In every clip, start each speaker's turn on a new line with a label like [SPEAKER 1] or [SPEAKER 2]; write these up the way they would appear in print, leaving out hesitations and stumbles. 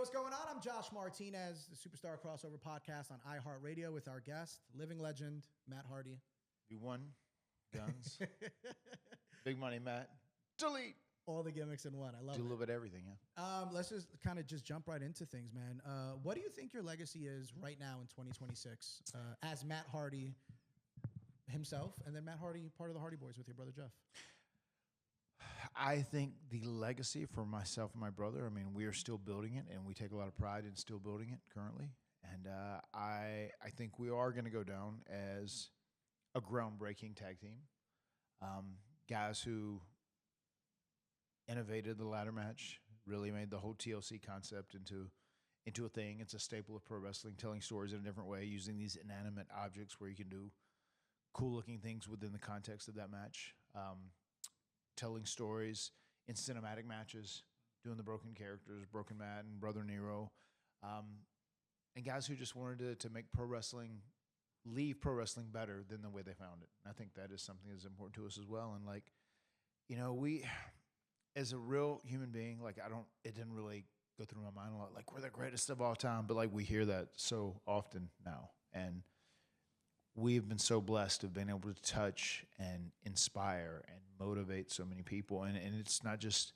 [SPEAKER 1] what's going on? I'm Josh Martinez, the Superstar Crossover Podcast on iHeartRadio with our guest, living legend, Matt Hardy.
[SPEAKER 2] V1, guns, big money, Matt. Delete.
[SPEAKER 1] All the gimmicks in one. I love it.
[SPEAKER 2] Do a little bit of everything, yeah.
[SPEAKER 1] Let's just kind of jump right into things, man. What do you think your legacy is right now in 2026 as Matt Hardy himself, and then Matt Hardy, part of the Hardy Boys with your brother Jeff?
[SPEAKER 2] I think the legacy for myself and my brother, I mean, we are still building it, and we take a lot of pride in still building it currently. And I think we are going to go down as a groundbreaking tag team. Guys who innovated the ladder match, really made the whole TLC concept into a thing. It's a staple of pro wrestling, telling stories in a different way, using these inanimate objects where you can do cool-looking things within the context of that match. Telling stories in cinematic matches, doing the broken characters, Broken Matt and Brother Nero, and guys who just wanted to make pro wrestling, leave pro wrestling better than the way they found it. And I think that is something that's important to us as well. And like, you know, we, as a real human being, like it didn't really go through my mind a lot, like we're the greatest of all time, but like we hear that so often now. And we've been so blessed to have been able to touch and inspire and motivate so many people. And it's not just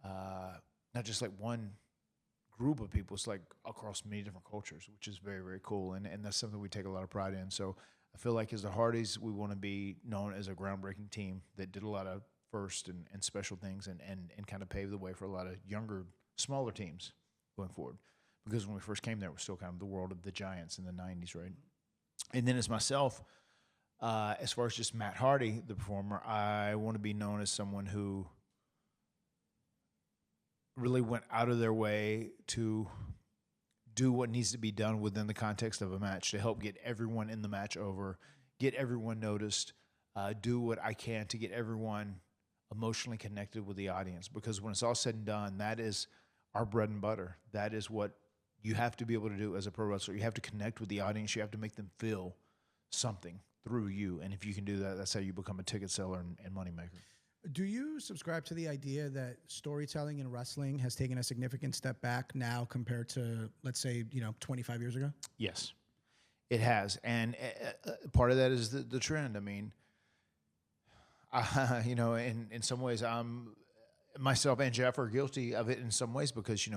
[SPEAKER 2] like one group of people. It's like across many different cultures, which is very, very cool. And that's something we take a lot of pride in. So I feel like as the Hardys, we want to be known as a groundbreaking team that did a lot of first and special things and kind of paved the way for a lot of younger, smaller teams going forward. Because when we first came there, it was still kind of the world of the Giants in the 90s, right? And then as myself, as far as just Matt Hardy, the performer, I want to be known as someone who really went out of their way to do what needs to be done within the context of a match to help get everyone in the match over, get everyone noticed, do what I can to get everyone emotionally connected with the audience. Because when it's all said and done, that is our bread and butter. That is what you have to be able to do as a pro wrestler. You have to connect with the audience. You have to make them feel something through you. And if you can do that, that's how you become a ticket seller and moneymaker.
[SPEAKER 1] Do you subscribe to the idea that storytelling in wrestling has taken a significant step back now compared to, let's say, 25 years ago?
[SPEAKER 2] Yes, it has. And part of that is the trend. I mean, in some ways, myself and Jeff are guilty of it in some ways because,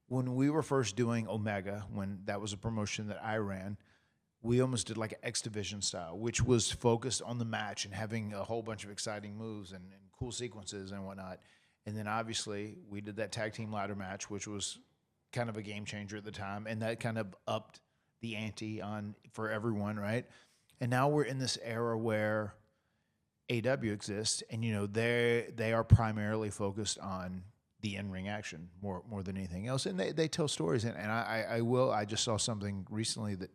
[SPEAKER 2] when we were first doing Omega, when that was a promotion that I ran, we almost did like an X Division style, which was focused on the match and having a whole bunch of exciting moves and cool sequences and whatnot. And then obviously we did that tag team ladder match, which was kind of a game changer at the time. And that kind of upped the ante for everyone, right? And now we're in this era where AW exists and, they are primarily focused on the in-ring action more than anything else. And they tell stories. And I just saw something recently that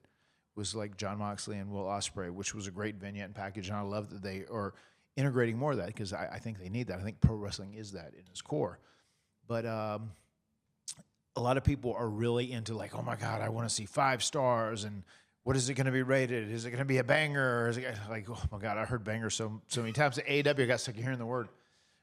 [SPEAKER 2] was like Jon Moxley and Will Ospreay, which was a great vignette and package. And I love that they are integrating more of that because I think they need that. I think pro wrestling is that in its core. But a lot of people are really into like, oh my God, I want to see 5 stars and what is it going to be rated? Is it going to be a banger? Or is it like, oh my God, I heard banger so many times. AEW got sick of hearing the word.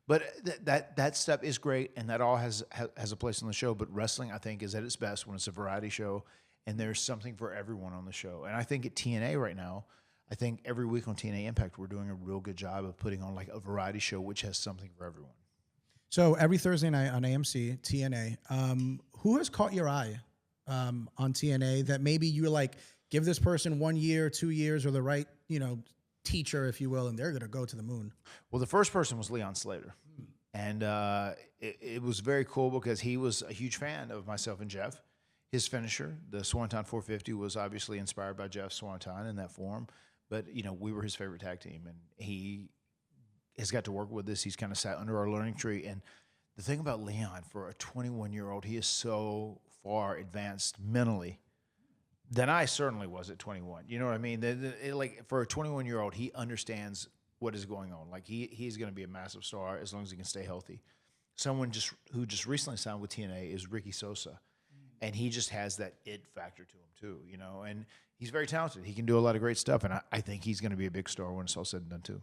[SPEAKER 2] But that stuff is great, and that all has a place on the show. But wrestling, I think, is at its best when it's a variety show, and there's something for everyone on the show. And I think at TNA right now, I think every week on TNA Impact, we're doing a real good job of putting on like a variety show which has something for everyone.
[SPEAKER 1] So every Thursday night on AMC, TNA, who has caught your eye on TNA that maybe you're like, give this person 1 year, 2 years, or the right, teacher, if you will, and they're going to go to the moon?
[SPEAKER 2] Well, the first person was Leon Slater. And it was very cool because he was a huge fan of myself and Jeff. His finisher, the Swanton 450, was obviously inspired by Jeff Swanton in that form. But, we were his favorite tag team. And he has got to work with us. He's kind of sat under our learning tree. And the thing about Leon, for a 21-year-old, he is so far advanced mentally than I certainly was at 21. You know what I mean? Like for a 21-year-old, he understands what is going on. Like he's going to be a massive star as long as he can stay healthy. Someone who just recently signed with TNA is Ricky Sosa, and he just has that it factor to him too. And he's very talented. He can do a lot of great stuff, and I think he's going to be a big star when it's all said and done too.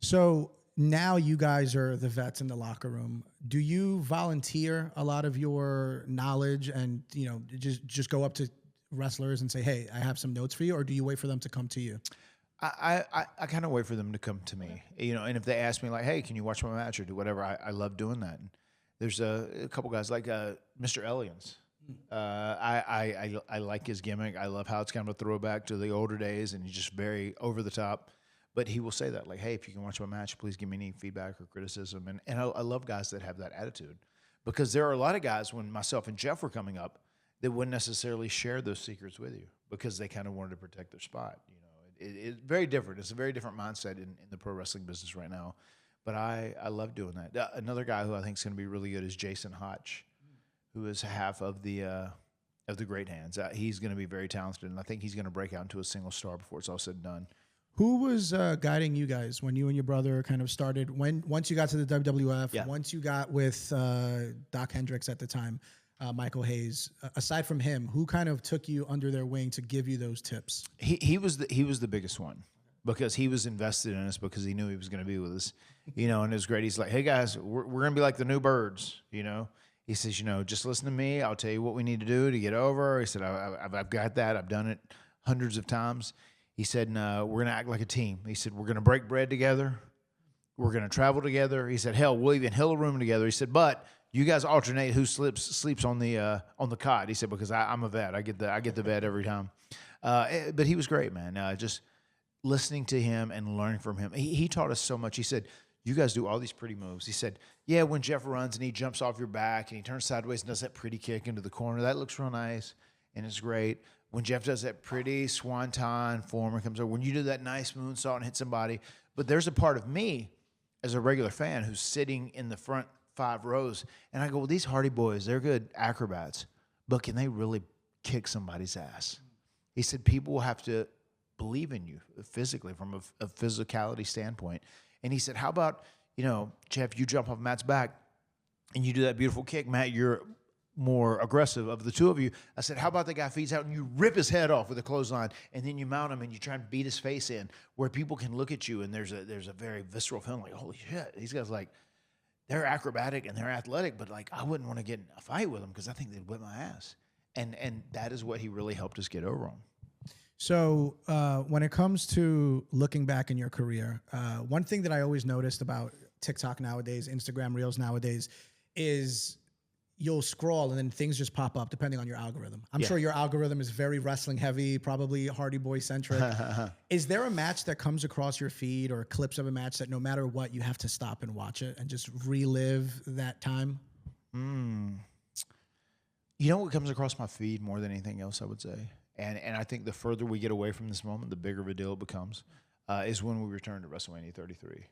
[SPEAKER 1] So now you guys are the vets in the locker room. Do you volunteer a lot of your knowledge and, just go up to wrestlers and say, hey, I have some notes for you, or do you wait for them to come to you?
[SPEAKER 2] I kind of wait for them to come to me, and if they ask me like, hey, can you watch my match or do whatever, I love doing that. And there's a couple guys like Mr. Ellians. I like his gimmick. I love how it's kind of a throwback to the older days, and he's just very over the top. But he will say that, like, hey, if you can watch my match, please give me any feedback or criticism. And I love guys that have that attitude, because there are a lot of guys, when myself and Jeff were coming up, that wouldn't necessarily share those secrets with you because they kind of wanted to protect their spot. It's very different. It's a very different mindset in the pro wrestling business right now. But I love doing that. Another guy who I think is going to be really good is Jason Hotch, who is half of the Great Hands. He's going to be very talented, and I think he's going to break out into a single star before it's all said and done.
[SPEAKER 1] Who was guiding you guys when you and your brother kind of started? Once you got to the WWF, once you got with Doc Hendricks at the time, Michael Hayes. Aside from him, who kind of took you under their wing to give you those tips?
[SPEAKER 2] He was the biggest one, because he was invested in us, because he knew he was going to be with us, and it was great. He's like, hey guys, we're going to be like the new birds, He says, just listen to me. I'll tell you what we need to do to get over. He said, I've got that. I've done it hundreds of times. He said, no, we're going to act like a team. He said, we're going to break bread together. We're going to travel together. He said, hell, we'll even hill a room together. He said, but you guys alternate who sleeps on the cot. He said, because I'm a vet. I get the vet every time. But he was great, man. Just listening to him and learning from him. He taught us so much. He said, you guys do all these pretty moves. He said, yeah, when Jeff runs and he jumps off your back and he turns sideways and does that pretty kick into the corner, that looks real nice and it's great. When Jeff does that pretty swanton form and comes over, when you do that nice moonsault and hit somebody. But there's a part of me as a regular fan who's sitting in the front 5 rows, and I go, well, these Hardy Boys, they're good acrobats, but can they really kick somebody's ass? He said, people will have to believe in you physically from a physicality standpoint. And he said, how about, Jeff, you jump off Matt's back and you do that beautiful kick. Matt, you're more aggressive of the two of you. I said, how about the guy feeds out and you rip his head off with a clothesline, and then you mount him and you try and beat his face in, where people can look at you and there's a very visceral feeling like, holy shit, these guys, like, they're acrobatic and they're athletic, but like I wouldn't want to get in a fight with them because I think they'd whip my ass. And that is what he really helped us get over on.
[SPEAKER 1] So when it comes to looking back in your career, one thing that I always noticed about TikTok nowadays, Instagram Reels nowadays, is you'll scroll and then things just pop up depending on your algorithm. I'm sure your algorithm is very wrestling heavy, probably Hardy Boy centric. Is there a match that comes across your feed or clips of a match that no matter what, you have to stop and watch it and just relive that time?
[SPEAKER 2] What comes across my feed more than anything else, I would say, and I think the further we get away from this moment, the bigger of a deal it becomes, is when we return to WrestleMania 33.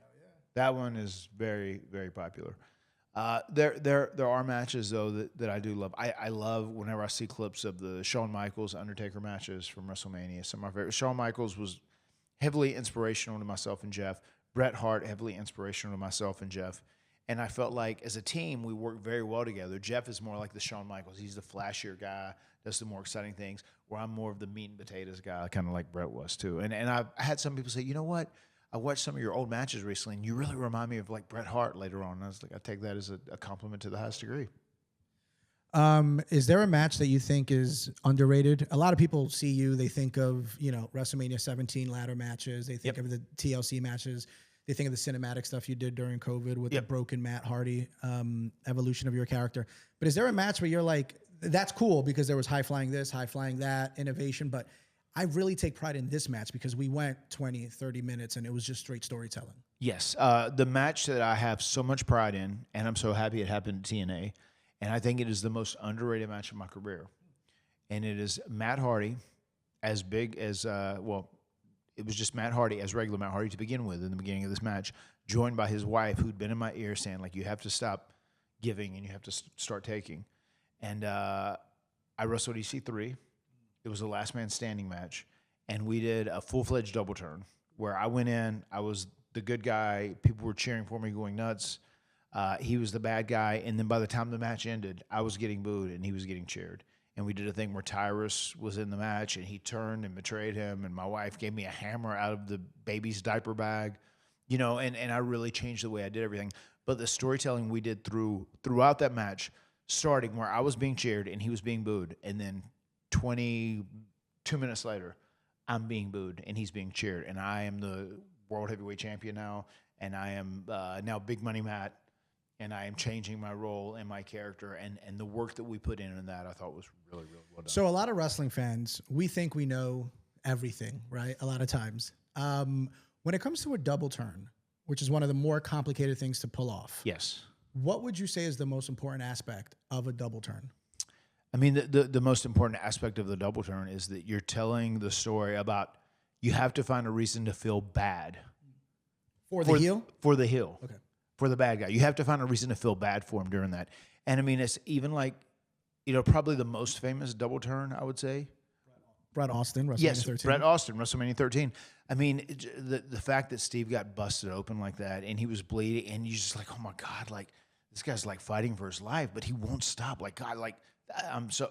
[SPEAKER 2] That one is very, very popular. There are matches though that I do love. I love whenever I see clips of the Shawn Michaels Undertaker matches from WrestleMania. Some of my favorites. Shawn Michaels was heavily inspirational to myself and Jeff. Bret Hart heavily inspirational to myself and Jeff. And I felt like as a team we worked very well together. Jeff is more like the Shawn Michaels. He's the flashier guy, does the more exciting things. Where I'm more of the meat and potatoes guy, kind of like Bret was too. And I had some people say, you know what? I watched some of your old matches recently, and you really remind me of like Bret Hart later on. And I was like, I take that as a compliment to the highest degree.
[SPEAKER 1] Is there a match that you think is underrated? A lot of people see you, they think of, WrestleMania 17 ladder matches. They think of the TLC matches. They think of the cinematic stuff you did during COVID with the broken Matt Hardy evolution of your character. But is there a match where you're like, that's cool because there was high flying this, high flying that, innovation, but I really take pride in this match because we went 20, 30 minutes and it was just straight storytelling.
[SPEAKER 2] Yes. The match that I have so much pride in, and I'm so happy it happened at TNA, and I think it is the most underrated match of my career. And it is Matt Hardy as big as, it was just Matt Hardy as regular Matt Hardy to begin with in the beginning of this match, joined by his wife who'd been in my ear saying, like, you have to stop giving and you have to start taking. And I wrestled EC3. It was a last man standing match, and we did a full-fledged double turn where I went in, I was the good guy, people were cheering for me, going nuts. He was the bad guy, and then by the time the match ended, I was getting booed and he was getting cheered. And we did a thing where Tyrus was in the match, and he turned and betrayed him, and my wife gave me a hammer out of the baby's diaper bag. you know, and I really changed the way I did everything. But the storytelling we did throughout that match, starting where I was being cheered and he was being booed, and then 22 minutes later, I'm being booed and he's being cheered, and I am the world heavyweight champion now, and I am now Big Money Matt, and I am changing my role and my character, and the work that we put in that I thought was really, really well done.
[SPEAKER 1] So a lot of wrestling fans, we think we know everything, right? A lot of times. When it comes to a double turn, which is one of the more complicated things to pull off,
[SPEAKER 2] Yes.
[SPEAKER 1] what would you say is the most important aspect of a double turn?
[SPEAKER 2] I mean, the most important aspect of the double turn is that you're telling the story about you have to find a reason to feel bad
[SPEAKER 1] For the heel?
[SPEAKER 2] For the heel.
[SPEAKER 1] Okay.
[SPEAKER 2] For the bad guy. You have to find a reason to feel bad for him during that. And I mean, it's even like, you know, probably the most famous double turn, I would say.
[SPEAKER 1] Brett Austin, WrestleMania
[SPEAKER 2] Yes,
[SPEAKER 1] 13.
[SPEAKER 2] Brett Austin, WrestleMania 13. I mean, the fact that Steve got busted open like that and he was bleeding, and you're just like, oh my God, like this guy's like fighting for his life, but he won't stop. Like, God, like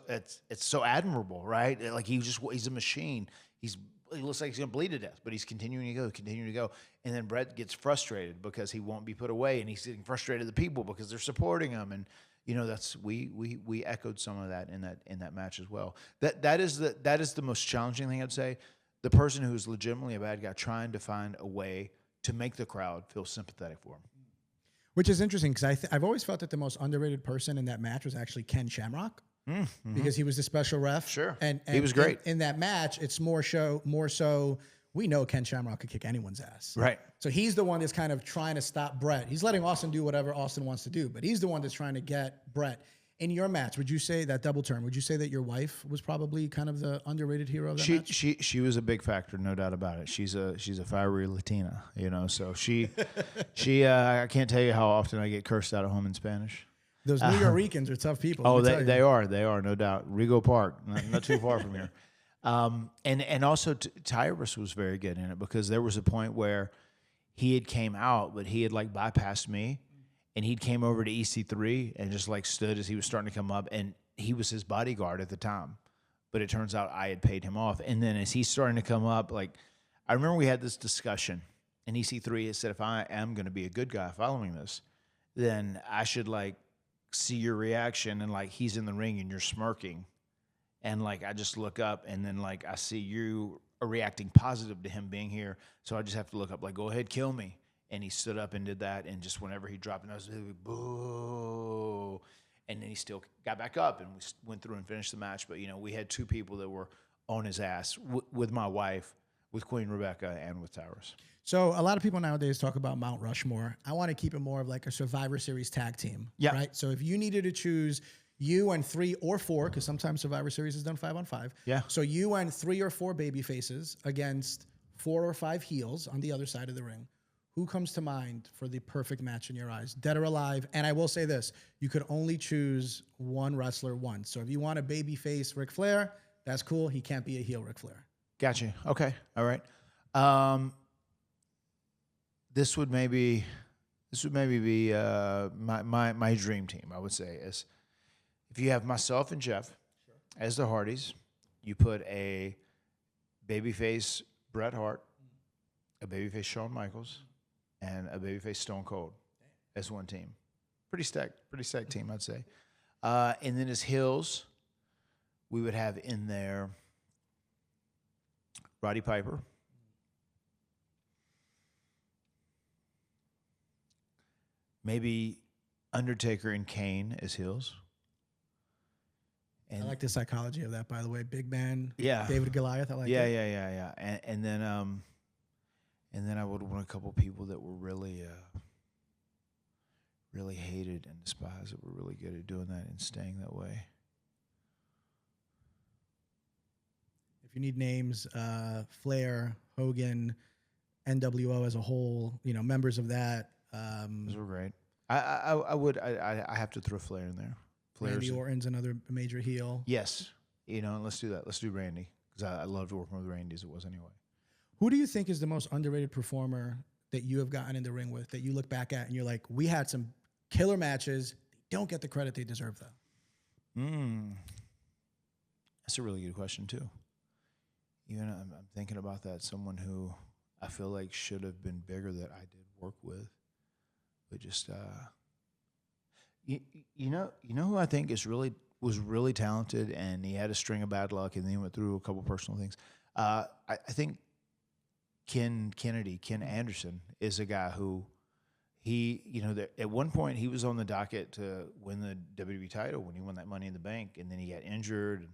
[SPEAKER 2] it's so admirable, right? Like he's a machine. He looks like he's gonna bleed to death, but he's continuing to go. And then Brett gets frustrated because he won't be put away, and he's getting frustrated at the people because they're supporting him. And you know, that's we echoed some of that in that match as well. That is the most challenging thing I'd say. The person who's legitimately a bad guy trying to find a way to make the crowd feel sympathetic for him.
[SPEAKER 1] Which is interesting because I've always felt that the most underrated person in that match was actually Ken Shamrock, because he was the special ref.
[SPEAKER 2] Sure.
[SPEAKER 1] And
[SPEAKER 2] he was great.
[SPEAKER 1] In that match, it's more so we know Ken Shamrock could kick anyone's ass.
[SPEAKER 2] Right.
[SPEAKER 1] So he's the one that's kind of trying to stop Brett. He's letting Austin do whatever Austin wants to do, but he's the one that's trying to get Brett. In your match, would you say that double turn? Would you say that your wife was probably kind of the underrated hero of that match?
[SPEAKER 2] She was a big factor, no doubt about it. She's a fiery Latina, you know. So she I can't tell you how often I get cursed out at home in Spanish.
[SPEAKER 1] Those New Yorkers are tough people.
[SPEAKER 2] Oh, they are, no doubt. Rego Park, not too far from here. And also Tyrus was very good in it, because there was a point where he had came out, but he had like bypassed me. And he came over to EC3 and just like stood as he was starting to come up, and he was his bodyguard at the time. But it turns out I had paid him off. And then as he's starting to come up, like I remember we had this discussion, and EC3 had said, if I am going to be a good guy following this, then I should like see your reaction, and like he's in the ring and you're smirking, and like I just look up, and then like I see you are reacting positive to him being here, so I just have to look up like, go ahead, kill me. And he stood up and did that, and just whenever he dropped, and I was like, boo, and then he still got back up, and we went through and finished the match. But you know, we had two people that were on his ass with my wife, with Queen Rebecca, and with Tyrus.
[SPEAKER 1] So a lot of people nowadays talk about Mount Rushmore. I want to keep it more of like a Survivor Series tag team.
[SPEAKER 2] Yeah.
[SPEAKER 1] Right. So if you needed to choose you and 3 or 4, because sometimes Survivor Series is done 5-on-5.
[SPEAKER 2] Yeah.
[SPEAKER 1] So you and 3 or 4 baby faces against 4 or 5 heels on the other side of the ring. Who comes to mind for the perfect match in your eyes, dead or alive? And I will say this, you could only choose one wrestler once. So if you want a baby face Ric Flair, that's cool. He can't be a heel Ric Flair.
[SPEAKER 2] Gotcha. Okay. All right. This would maybe be my dream team, I would say, is if you have myself and Jeff as the Hardys, you put a babyface Bret Hart, a babyface Shawn Michaels, and a babyface Stone Cold as one team. Pretty stacked team, I'd say. And then as heels, we would have in there Roddy Piper, maybe Undertaker and Kane as heels.
[SPEAKER 1] I like the psychology of that, by the way. Big man,
[SPEAKER 2] Yeah.
[SPEAKER 1] David Goliath. I like
[SPEAKER 2] Yeah,
[SPEAKER 1] it.
[SPEAKER 2] yeah. And then I would want a couple people that were really hated and despised, that were really good at doing that and staying that way.
[SPEAKER 1] If you need names, Flair, Hogan, NWO as a whole, you know, members of that.
[SPEAKER 2] Those were great. I have to throw Flair in there.
[SPEAKER 1] Randy Orton's another major heel.
[SPEAKER 2] Yes. You know, let's do that. Let's do Randy, because I loved working with Randy as it was anyway.
[SPEAKER 1] Who do you think is the most underrated performer that you have gotten in the ring with, that you look back at and you're like, we had some killer matches. They don't get the credit they deserve, though.
[SPEAKER 2] That's a really good question, too. Even I'm thinking about that. Someone who I feel like should have been bigger that I did work with, but just you know who I think was really talented, and he had a string of bad luck, and then he went through a couple personal things. I think Ken Anderson is a guy who at one point he was on the docket to win the WWE title when he won that Money in the Bank, and then he got injured. And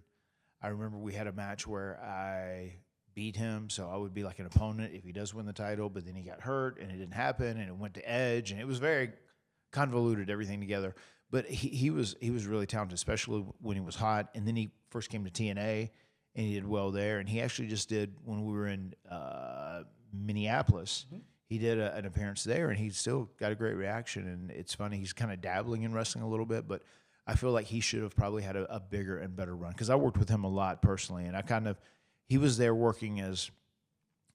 [SPEAKER 2] I remember we had a match where I beat him, so I would be like an opponent if he does win the title, but then he got hurt and it didn't happen, and it went to Edge, and it was very convoluted, everything together. But he was really talented, especially when he was hot. And then he first came to TNA, and he did well there. And he actually just did, when we were in Minneapolis, he did an appearance there, and he still got a great reaction. And it's funny, he's kind of dabbling in wrestling a little bit, but I feel like he should have probably had a bigger and better run, because I worked with him a lot personally, and he was there working as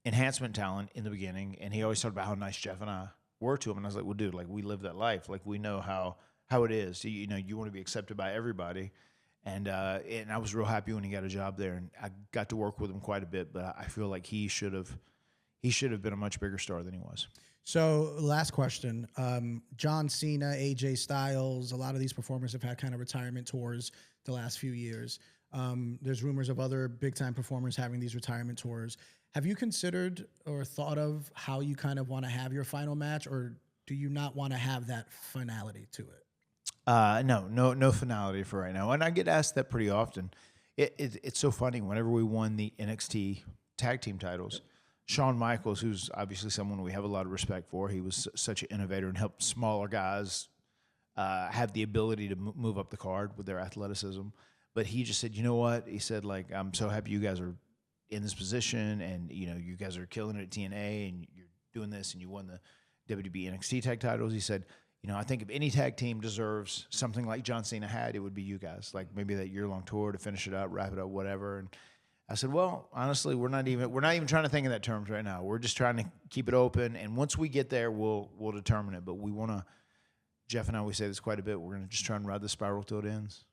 [SPEAKER 2] enhancement talent in the beginning, and he always talked about how nice Jeff and I were to him. And I was like, well, dude, like, we live that life. Like, we know how it is. You know, you want to be accepted by everybody. And I was real happy when he got a job there, and I got to work with him quite a bit, but I feel like he should have been a much bigger star than he was.
[SPEAKER 1] So last question, John Cena, AJ Styles, a lot of these performers have had kind of retirement tours the last few years. There's rumors of other big time performers having these retirement tours. Have you considered or thought of how you kind of want to have your final match, or do you not want to have that finality to it?
[SPEAKER 2] No finality for right now. And I get asked that pretty often. It's so funny. Whenever we won the NXT tag team titles, Shawn Michaels, who's obviously someone we have a lot of respect for, he was such an innovator and helped smaller guys have the ability to move up the card with their athleticism. But he just said, you know what? He said, like, I'm so happy you guys are in this position, and, you know, you guys are killing it at TNA, and you're doing this, and you won the WWE NXT tag titles. He said, you know, I think if any tag team deserves something like John Cena had, it would be you guys. Like, maybe that year-long tour to finish it up, wrap it up, whatever. And I said, well, honestly, we're not even trying to think in that terms right now. We're just trying to keep it open, and once we get there, we'll determine it. But we want to. Jeff and I, we say this quite a bit. We're going to just try and ride the spiral till it ends.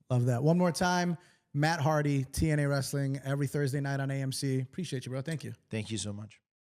[SPEAKER 1] Love that. One more time, Matt Hardy, TNA Wrestling, every Thursday night on AMC. Appreciate you, bro. Thank you.
[SPEAKER 2] Thank you so much.